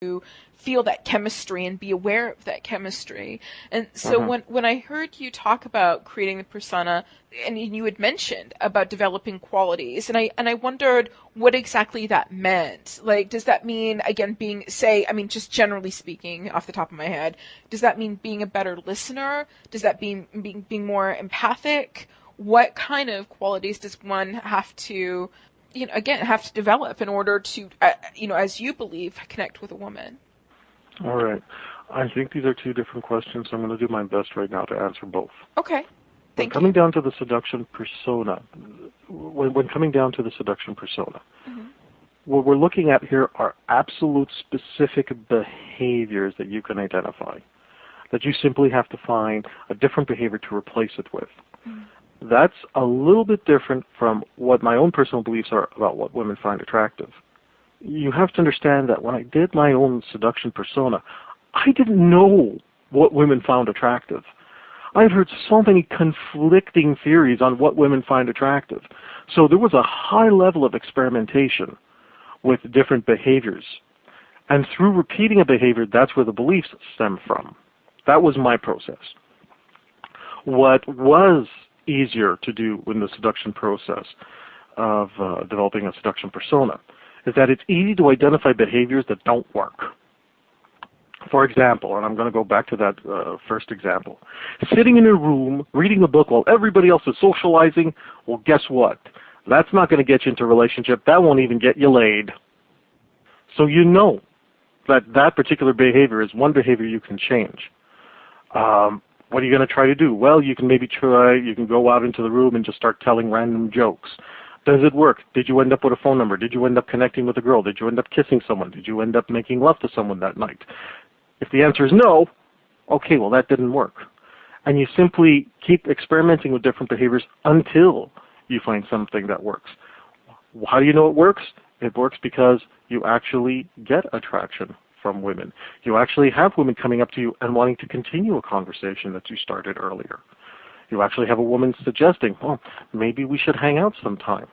to feel that chemistry and be aware of that chemistry. And so when I heard you talk about creating the persona, and you had mentioned about developing qualities, and I wondered what exactly that meant. Like, does that mean, again, being, say, I mean, just generally speaking, off the top of my head, does that mean being a better listener? Does that mean being more empathic? What kind of qualities does one have to, have to develop in order to, as you believe, connect with a woman? All right. I think these are two different questions, so I'm going to do my best right now to answer both. Okay. When coming down to the seduction persona, what we're looking at here are absolute specific behaviors that you can identify, that you simply have to find a different behavior to replace it with. That's a little bit different from what my own personal beliefs are about what women find attractive. You have to understand that when I did my own seduction persona, I didn't know what women found attractive. I've heard so many conflicting theories on what women find attractive. So there was a high level of experimentation with different behaviors. And through repeating a behavior, that's where the beliefs stem from. That was my process. What was easier to do in the seduction process of developing a seduction persona is that it's easy to identify behaviors that don't work. For example, and I'm going to go back to that first example, sitting in a room, reading a book while everybody else is socializing, well, guess what? That's not going to get you into a relationship. That won't even get you laid. So you know that that particular behavior is one behavior you can change. What are you going to try to do? Well, you can go out into the room and just start telling random jokes. Does it work? Did you end up with a phone number? Did you end up connecting with a girl? Did you end up kissing someone? Did you end up making love to someone that night? If the answer is no, okay, well, that didn't work. And you simply keep experimenting with different behaviors until you find something that works. How do you know it works? It works because you actually get attraction from women. You actually have women coming up to you and wanting to continue a conversation that you started earlier. You actually have a woman suggesting, oh, maybe we should hang out sometime.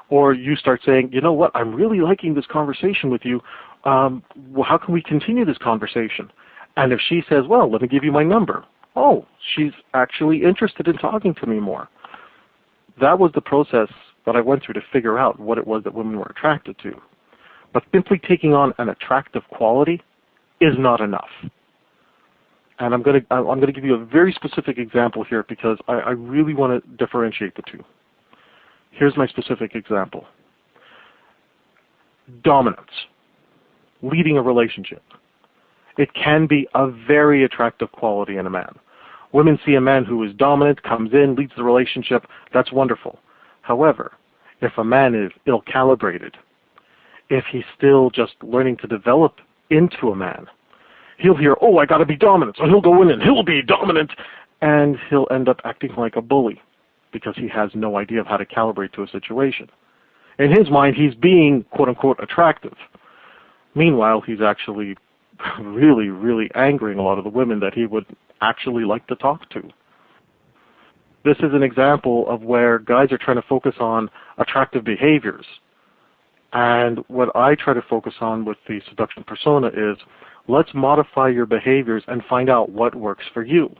Or you start saying, you know what, I'm really liking this conversation with you. Well, how can we continue this conversation? And if she says, well, let me give you my number. Oh, she's actually interested in talking to me more. That was the process that I went through to figure out what it was that women were attracted to. But simply taking on an attractive quality is not enough. And I'm going to give you a very specific example here because I really want to differentiate the two. Here's my specific example. Dominance. Leading a relationship. It can be a very attractive quality in a man. Women see a man who is dominant, comes in, leads the relationship. That's wonderful. However, if a man is ill-calibrated, if he's still just learning to develop into a man, he'll hear, oh, I got to be dominant. So he'll go in and he'll be dominant, and he'll end up acting like a bully because he has no idea of how to calibrate to a situation. In his mind, he's being, quote-unquote, attractive. Meanwhile, he's actually really, really angering a lot of the women that he would actually like to talk to. This is an example of where guys are trying to focus on attractive behaviors. And what I try to focus on with the seduction persona is, let's modify your behaviors and find out what works for you.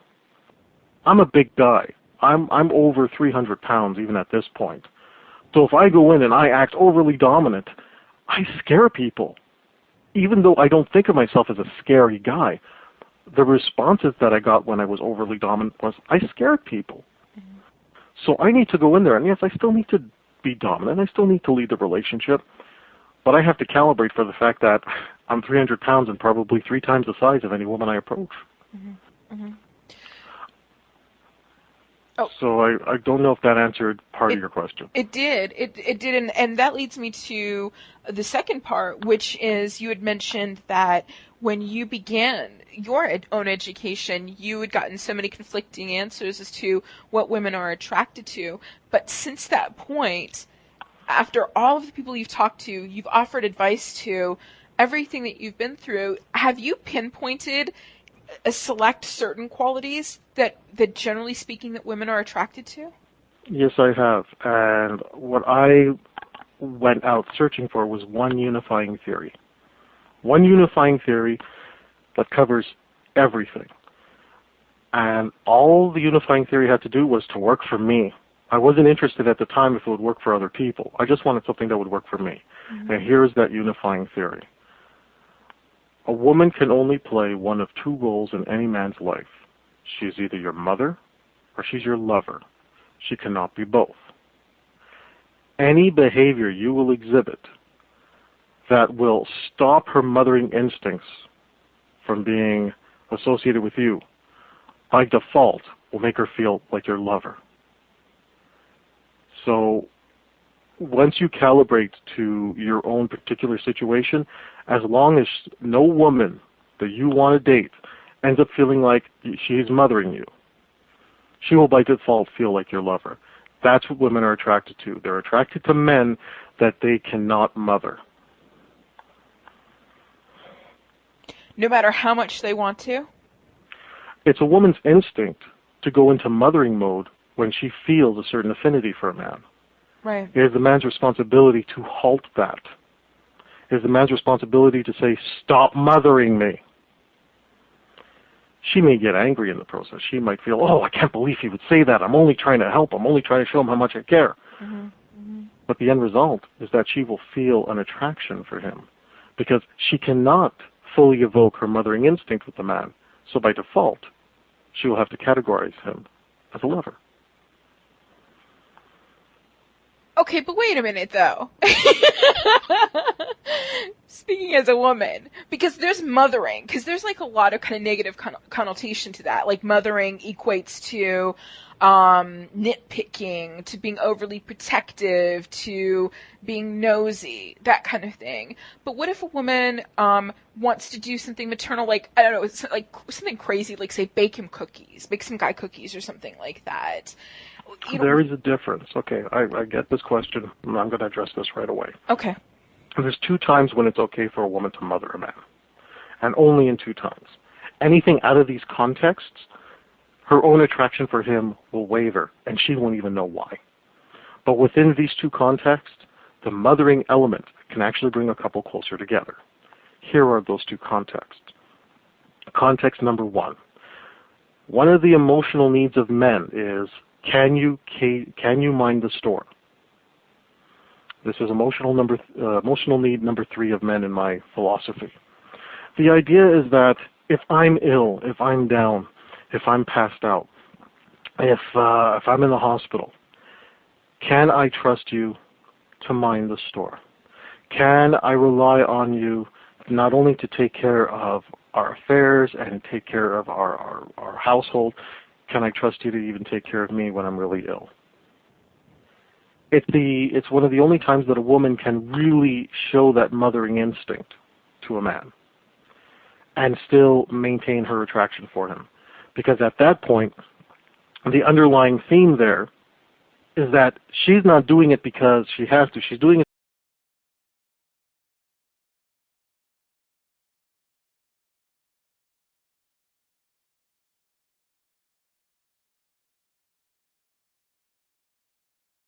I'm a big guy. I'm over 300 pounds even at this point. So if I go in and I act overly dominant, I scare people. Even though I don't think of myself as a scary guy, the responses that I got when I was overly dominant was I scared people. Mm-hmm. So I need to go in there, and yes, I still need to be dominant. I still need to lead the relationship, but I have to calibrate for the fact that I'm 300 pounds and probably 3 times the size of any woman I approach. Mm-hmm. Mm-hmm. Oh. So I don't know if that answered part of your question. It did. It did, and that leads me to the second part, which is you had mentioned that when you began your own education, you had gotten so many conflicting answers as to what women are attracted to. But since that point, after all of the people you've talked to, you've offered advice to, everything that you've been through, have you pinpointed select certain qualities that generally speaking that women are attracted to? Yes, I have. And what I went out searching for was one unifying theory. One unifying theory that covers everything. And all the unifying theory had to do was to work for me. I wasn't interested at the time if it would work for other people. I just wanted something that would work for me. Mm-hmm. And here's that unifying theory. A woman can only play one of two roles in any man's life. She's either your mother or she's your lover. She cannot be both. Any behavior you will exhibit that will stop her mothering instincts from being associated with you, by default, will make her feel like your lover. So once you calibrate to your own particular situation, as long as no woman that you want to date ends up feeling like she's mothering you, she will by default feel like your lover. That's what women are attracted to. They're attracted to men that they cannot mother. No matter how much they want to? It's a woman's instinct to go into mothering mode when she feels a certain affinity for a man. Right. It is the man's responsibility to halt that. It is the man's responsibility to say, stop mothering me. She may get angry in the process. She might feel, oh, I can't believe he would say that. I'm only trying to help. I'm only trying to show him how much I care. Mm-hmm. Mm-hmm. But the end result is that she will feel an attraction for him because she cannot fully evoke her mothering instinct with the man. So by default, she will have to categorize him as a lover. Okay, but wait a minute, though. Speaking as a woman, because there's mothering, because there's like a lot of kind of negative connotation to that. Like mothering equates to nitpicking, to being overly protective, to being nosy, that kind of thing. But what if a woman wants to do something maternal, like, I don't know, it's like something crazy, like say bake him cookies, bake some guy cookies or something like that? You know, there is a difference. Okay, I get this question, and I'm going to address this right away. Okay. There's two times when it's okay for a woman to mother a man, and only in two times. Anything out of these contexts, her own attraction for him will waver, and she won't even know why. But within these two contexts, the mothering element can actually bring a couple closer together. Here are those two contexts. Context number one. One of the emotional needs of men is, can you mind the store? This is emotional need number 3 of men in my philosophy. The idea is that if I'm ill, if I'm down, if I'm passed out, if I'm in the hospital, can I trust you to mind the store? Can I rely on you not only to take care of our affairs and take care of our household, can I trust you to even take care of me when I'm really ill? It's one of the only times that a woman can really show that mothering instinct to a man and still maintain her attraction for him. Because at that point, the underlying theme there is that she's not doing it because she has to. She's doing it